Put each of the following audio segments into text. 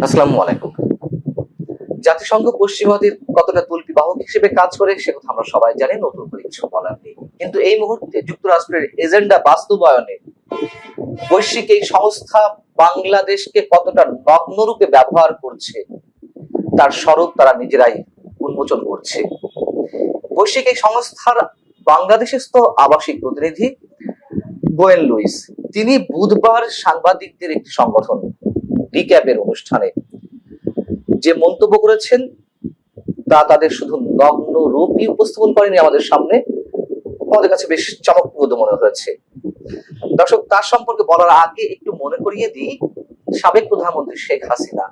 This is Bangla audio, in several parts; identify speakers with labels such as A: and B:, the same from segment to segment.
A: আসসালামু আলাইকুম। জাতিসংঘ পশ্চিমাদের কতটা তল্পিবাহক হিসেবে কাজ করে সে কথা আমরা সবাই জানি, নতুন করে কিছু বলার নেই। কিন্তু এই মুহূর্তে যুক্তরাষ্ট্রের এজেন্ডা বাস্তবায়নে বৈশ্বিক এই সংস্থা বাংলাদেশকে কতটা নগ্নরূপে ব্যবহার করছে তার স্বরূপ তারা নিজেরাই উন্মোচন করছে। বৈশ্বিক এই সংস্থার বাংলাদেশস্থ আবাসিক প্রতিনিধি গোয়েন লুইস, তিনি বুধবার সাংবাদিকদের একটি সংগঠন রিক্যাপের অনুষ্ঠানে যে মন্তব্য করেছেন তা তাদের শুধু নগ্ন রূপই উপস্থাপন করেনি আমাদের সামনে, আমাদের কাছে বেশ চমকপ্রদ মনে হয়েছে। দর্শক, তার সম্পর্কে বলার আগে একটু মনে করিয়ে দিই, সাবেক প্রধানমন্ত্রী শেখ হাসিনা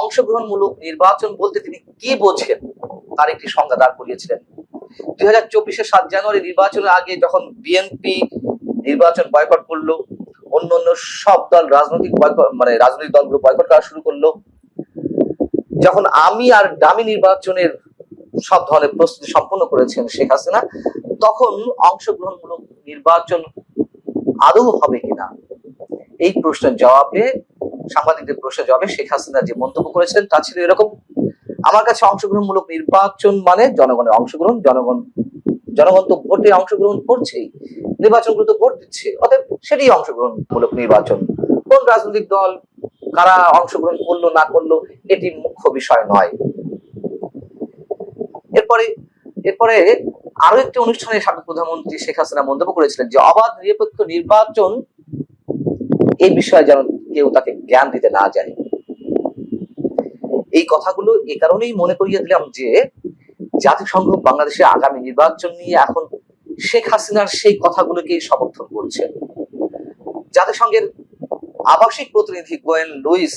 A: অংশগ্রহণমূলক নির্বাচন বলতে তিনি কি বোঝেন তার একটি সংজ্ঞা দাঁড় করিয়েছিলেন। 2024-এর 7 জানুয়ারি নির্বাচনের আগে যখন বিএনপি নির্বাচন বয়কট করলো, অন্যান্য সব দল রাজনৈতিক দলগুলো বয়কট করা শুরু করলো, যখন আমি আর ডামি নির্বাচনের সব ধরনের প্রস্তুতি সম্পন্ন করেছেন শেখ হাসিনা, তখন অংশগ্রহণমূলক নির্বাচন আদৌ হবে কিনা এই প্রশ্নের জবাবে, সাংবাদিকদের প্রশ্নের জবাবে শেখ হাসিনা যে মন্তব্য করেছিলেন তা ছিল এরকম: আমার কাছে অংশগ্রহণমূলক নির্বাচন মানে জনগণের অংশগ্রহণ। জনগণ তো ভোটে অংশগ্রহণ করছেই, নির্বাচনগুলো তো ভোট দিচ্ছে, অতএব সেটি অংশগ্রহণমূলক নির্বাচন। কোন রাজনৈতিক দল কারা অংশগ্রহণ করলো না করলো এটি মুখ্য বিষয় নয়। এরপরে আরো একটি অনুষ্ঠানে সাবেক প্রধানমন্ত্রী শেখ হাসিনা মন্তব্য করেছিলেন যে অবাধ নিরপেক্ষ নির্বাচন এই বিষয়ে যেন কেউ তাকে জ্ঞান দিতে না যায়। এই কথাগুলো এ কারণেই মনে করিয়ে দিলাম যে জাতিসংঘ বাংলাদেশের আগামী নির্বাচন নিয়ে এখন শেখ হাসিনার সেই কথাগুলোকেই সমর্থন করছে। জাতিসংঘের আবাসিক প্রতিনিধি গোয়েন লুইস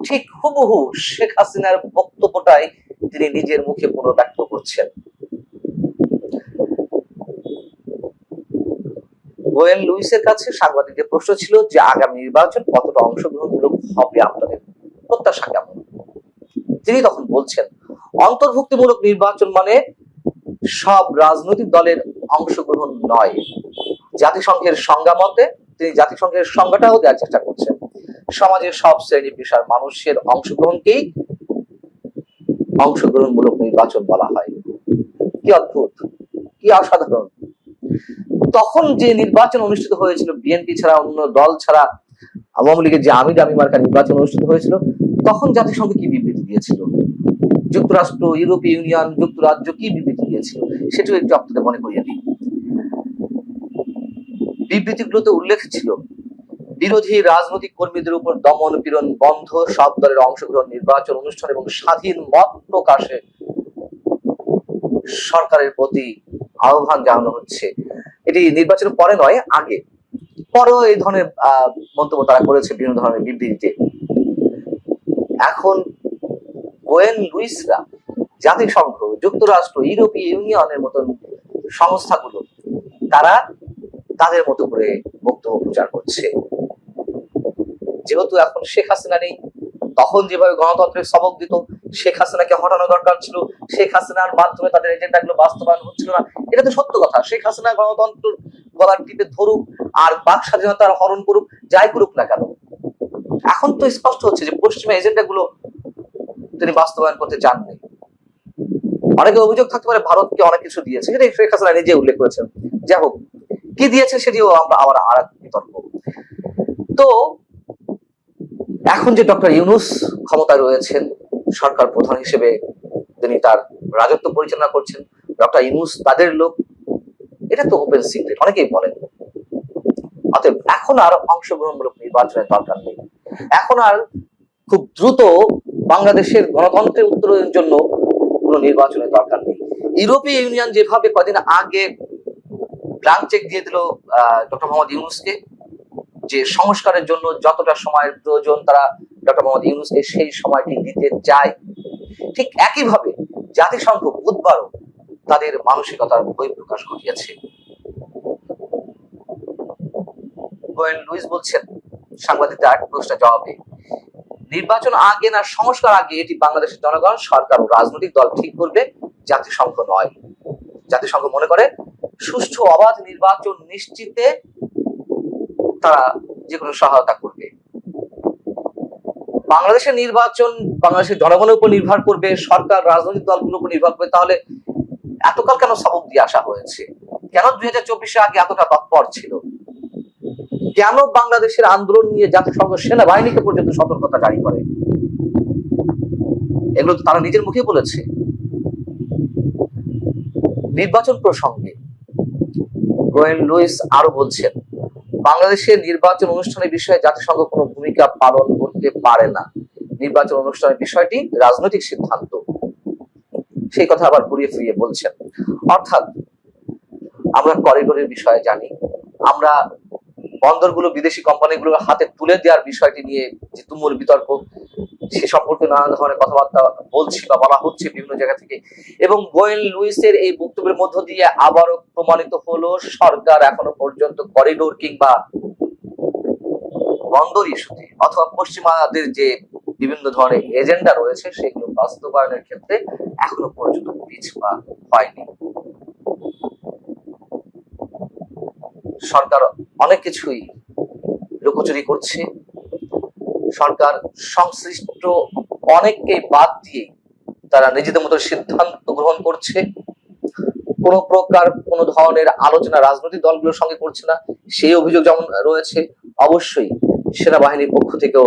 A: ঠিক হুবহু শেখ হাসিনার বক্তব্যটাই তিনি নিজের মুখে পুনর্ব্যক্ত করছেন। গোয়েন লুইসের কাছে সাংবাদিকদের প্রশ্ন ছিল যে আগামী নির্বাচন কতটা অংশগ্রহণমূলক হবে, আপনাদের প্রত্যাশা কেমন? তিনি তখন বলছেন, অন্তর্ভুক্তিমূলক নির্বাচন মানে সব রাজনৈতিক দলের অংশগ্রহণ নয়। জাতিসংঘের সংজ্ঞা মতে তিনি জাতিসংঘের সংজ্ঞাটাও দেওয়ার চেষ্টা করছেন। সমাজের সব শ্রেণী পেশার মানুষের অংশগ্রহণকেই অংশগ্রহণমূলক নির্বাচন বলা হয়। কি অদ্ভুত, কি অসাধারণ! তখন যে নির্বাচন অনুষ্ঠিত হয়েছিল বিএনপি ছাড়া, অন্য দল ছাড়া, আওয়ামী লীগের যে আমি ডামি মার্কা নির্বাচন অনুষ্ঠিত হয়েছিল, তখন জাতিসংঘ কি বিবৃতি দিয়েছিল? যুক্তরাষ্ট্র, ইউরোপীয় ইউনিয়ন, যুক্তরাজ্য কি বিবৃতি দিয়েছিল সেটাও একটু আপনাদের মনে করিয়ে দিই। বিবৃতিগুলোতে উল্লেখ ছিল, বিরোধী রাজনৈতিক কর্মীদের উপর দমন পীড়ন বন্ধ, সব দলের অংশগ্রহণ নির্বাচন অনুষ্ঠান এবং স্বাধীন মত প্রকাশে সরকারের প্রতি আহ্বান জানানো হচ্ছে। এটি নির্বাচনের পরে নয়, আগে। পরেও এই ধরনের মন্তব্য তারা করেছে বিভিন্ন ধরনের বিবৃতিতে। এখন গোয়েন লুইসরা জাতিসংঘ, যুক্তরাষ্ট্র, ইউরোপীয় ইউনিয়নের মতন সংস্থাগুলো তারা তাদের মতো করে বক্তব্য প্রচার করছে। যেহেতু এখন শেখ হাসিনা নেই, তখন যেভাবে গণতন্ত্রের সবক দিত, শেখ হাসিনাকে হটানো দরকার ছিল, শেখ হাসিনার মাধ্যমে তাদের এজেন্ডাগুলো বাস্তবায়ন হচ্ছিল না, এটা তো সত্য কথা। শেখ হাসিনা গণতন্ত্র গলার টিপে ধরুক আর বাক স্বাধীনতার হরণ করুক, যাই করুক না কেন, এখন তো স্পষ্ট হচ্ছে যে পশ্চিমা এজেন্ডাগুলো তিনি বাস্তবায়ন করতে চাননি। অনেকে অভিযোগ থাকতে পারে ভারতকে অনেক কিছু দিয়েছে, সেটা শেখ হাসিনা নিজে উল্লেখ করেছেন। যাই হোক, কি দিয়েছে সেটিও আমরা আবার আর এক বিতর্ক। তো এখন যে ডক্টর ইউনূস ক্ষমতায় রয়েছেন, সরকার প্রধান হিসেবে তিনি তার রাজত্ব পরিচালনা করছেন, ডক্টর ইউনূস তাদের লোক, এটা তো ওপেন সিক্রেট, অনেকেই বলেন। অতএব এখন আর অংশগ্রহণমূলক নির্বাচনের দরকার নেই। এখন আর খুব দ্রুত বাংলাদেশের গণতন্ত্রের উত্তরণের জন্য কোনো নির্বাচনের দরকার নেই। ইউরোপীয় ইউনিয়ন যেভাবে কদিন আগে ব্ল্যাঙ্ক চেক দিয়ে দিল ডক্টর মোহাম্মদ ইউনূসকে, যে সংস্কারের জন্য যতটা সময়ের প্রয়োজন তারা ডক্টর মোহাম্মদ ইউনূসকে সেই সময়টি দিতে চায়, ঠিক একইভাবে জাতিসংঘ বুধবারও তাদের মানসিকতার বহিঃপ্রকাশ ঘটিয়েছে। গোয়েন লুইস বলছেন সাংবাদিকদের আরেক প্রশ্নের জবাবে, নির্বাচন আগে না সংস্কার আগে এটি বাংলাদেশের জনগণ, সরকার ও রাজনৈতিক দল ঠিক করবে, জাতিসংঘ নয়। জাতিসংঘ মনে করে সুষ্ঠু অবাধ নির্বাচন নিশ্চিতে তারা যে কোনো সহায়তা করবে। বাংলাদেশের নির্বাচন বাংলাদেশের জনগণের উপর নির্ভর করবে, সরকার রাজনৈতিক দলগুলোর উপর নির্ভর করবে, তাহলে এতকাল কেন সবক দিয়ে আসা হয়েছে? কেন 2024 আগে এতটা তৎপর ছিল? কেন বাংলাদেশের আন্দোলন নিয়ে জাতিসংঘ সেনাবাহিনীকে পর্যন্ত সতর্কতা জারি করে? এগুলো তো তারা নিজের মুখে বলেছে। নির্বাচন প্রসঙ্গে গোয়েন লুইস আরো বলছেন, বাংলাদেশের নির্বাচন অনুষ্ঠানের বিষয়ে জাতিসংঘ কোনো ভূমিকা পালন করতে পারে না। নির্বাচন অনুষ্ঠানের বিষয়টি রাজনৈতিক সিদ্ধান্ত। সেই কথা আবার ঘুরিয়ে ফিরিয়ে বলছেন। অর্থাৎ আমরা করিডোরের বিষয়ে জানি, আমরা বন্দরগুলো বিদেশি কোম্পানিগুলোর হাতে তুলে দেওয়ার বিষয়টি নিয়ে যে তুমুল বিতর্ক, সে সম্পর্কে নানা ধরনের কথাবার্তা বলছি বা বলা হচ্ছে বিভিন্ন জায়গা থেকে। এবং গোয়েন লুইসের এই বক্তব্যের মধ্য দিয়ে আবারও প্রমাণিত হলো সরকার এখনো পর্যন্ত করিডোর কিংবা বন্দর ইস্যুতে অথবা পশ্চিমাদের যে বিভিন্ন ধরনের এজেন্ডা রয়েছে সেগুলো বাস্তবায়নের ক্ষেত্রে এখনো পর্যন্ত পিছপা হয়নি। সরকার অনেক কিছুই লুকোচুরি করছে। সরকার সংশ্লিষ্ট অনেককে বাদ দিয়ে তারা নিজেদের মতো সিদ্ধান্ত গ্রহণ করছে। কোন প্রকার কোন ধরনের আলোচনা রাজনৈতিক দলগুলোর সঙ্গে করছে না, সেই অভিযোগ যেমন রয়েছে। অবশ্যই সেনাবাহিনীর পক্ষ থেকেও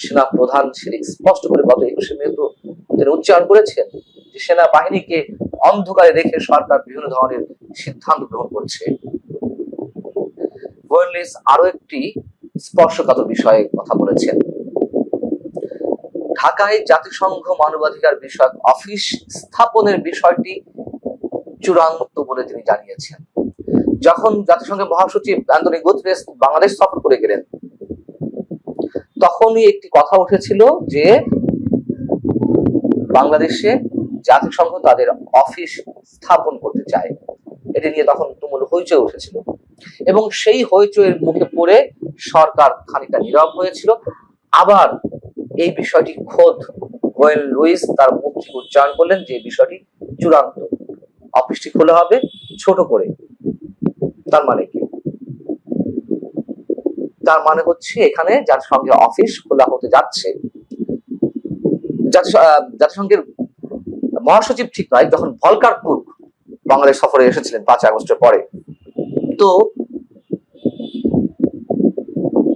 A: সেনা প্রধান সেটি স্পষ্ট করে গত 21শে মে তো তিনি উচ্চারণ করেছেন যে সেনাবাহিনীকে অন্ধকারে রেখে সরকার বিভিন্ন ধরনের সিদ্ধান্ত গ্রহণ করছে। গোয়েন লুইস আরো একটি স্পর্শকাতর বিষয়ে কথা বলেছেন। ঢাকায় জাতিসংঘ মানবাধিকার বিষয়ক অফিস স্থাপনের বিষয়টি চূড়ান্ত বলে তিনি জানিয়েছেন। যখন জাতিসংঘের মহাসচিব অ্যান্টনিও গুতেরেস বাংলাদেশ সফর করে গেলেন, তখনই একটি কথা উঠেছিল যে বাংলাদেশে জাতিসংঘ তাদের অফিস স্থাপন করতে চায়। এটি নিয়ে তখন তুমুল হইচই উঠেছিল এবং সেই হইচইয়ের মুখে পড়ে সরকার খানিকটা নীরব হয়েছিল। আবার এই বিষয়টি খোদ গোয়েন লুইস তার মুখ থেকে উচ্চারণ করলেন যে বিষয়টি চূড়ান্ত, অফিসটি খোলা হবে ছোট করে। তার মানে কি? তার মানে হচ্ছে এখানে জাতিসংঘের অফিস খোলা হতে যাচ্ছে। জাতিসংঘের মহাসচিব ঠিক নয়, যখন ভলকার তুর্ক বাংলাদেশ সফরে এসেছিলেন 5 আগস্টের পরে, তো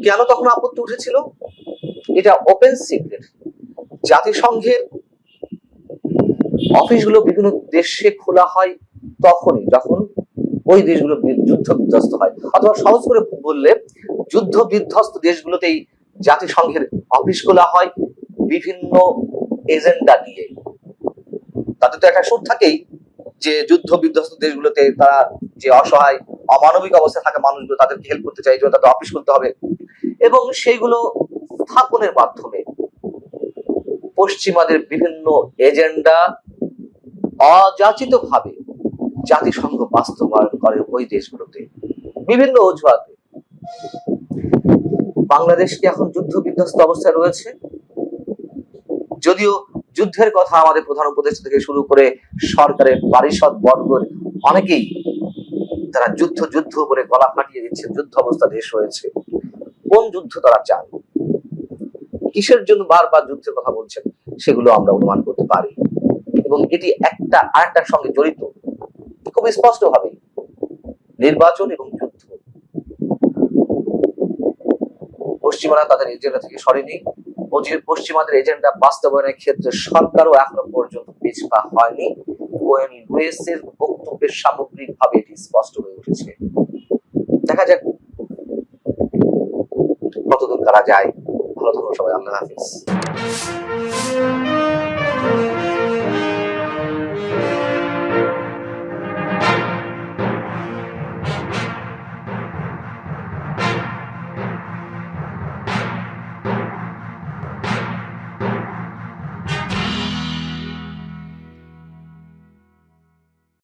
A: কেন তখন আপত্তি উঠেছিল? এটা ওপেন সিক্রেট। জাতিসংঘের অফিসগুলো বিভিন্ন দেশে খোলা হয় তখনই যখন ওই দেশগুলো যুদ্ধ বিধ্বস্ত হয়, অথবা সহজ করে বললে যুদ্ধ বিধ্বস্ত দেশগুলোতেই জাতিসংঘের অফিস খোলা হয় বিভিন্ন এজেন্ডা নিয়ে। তাদের তো একটা সুর থাকেই যে যুদ্ধ বিধ্বস্ত দেশগুলোতে তারা যে অসহায় অমানবিক অবস্থায় থাকা মানুষগুলো তাদেরকে হেল্প করতে চায়, এই জন্য তাদের অফিস খুলতে হবে। এবং সেইগুলো স্থাপনের মাধ্যমে পশ্চিমাদের বিভিন্ন এজেন্ডা অযাচিত ভাবে জাতিসংঘ বাস্তবায়ন করে ওই দেশগুলোতে বিভিন্ন অজুহাতে। বাংলাদেশ কি এখন যুদ্ধ বিধ্বস্ত অবস্থায় রয়েছে? যদিও যুদ্ধের কথা আমাদের প্রধান উপদেষ্টা থেকে শুরু করে সরকারের পারিষদ বর্গের অনেকেই তারা যুদ্ধ যুদ্ধ বলে গলা ফাটিয়ে দিচ্ছে, যুদ্ধ অবস্থা দেশ হয়েছে। কোন যুদ্ধ তারা চান, কিসের জন্য বারবার যুদ্ধের কথা বলছেন, সেগুলো আমরা অনুমান করতে পারি। এবং এটি একটা আরেকটার সঙ্গে জড়িত খুব স্পষ্ট ভাবে। নির্বাচন এবং যুদ্ধ, পশ্চিমারা তাদের এজেন্ডা থেকে সরেনি। পশ্চিমাদের এজেন্ডা বাস্তবায়নের ক্ষেত্রে সরকারও এখনো পর্যন্ত পিছপা হয়নি। গোয়েন লুইসের বক্তব্যের সামগ্রিক ভাবে এটি স্পষ্ট হয়ে উঠেছে। দেখা যাক কতদূর করা যায়। ভালো থাকুন সবাই, আল্লাহ হাফিজ।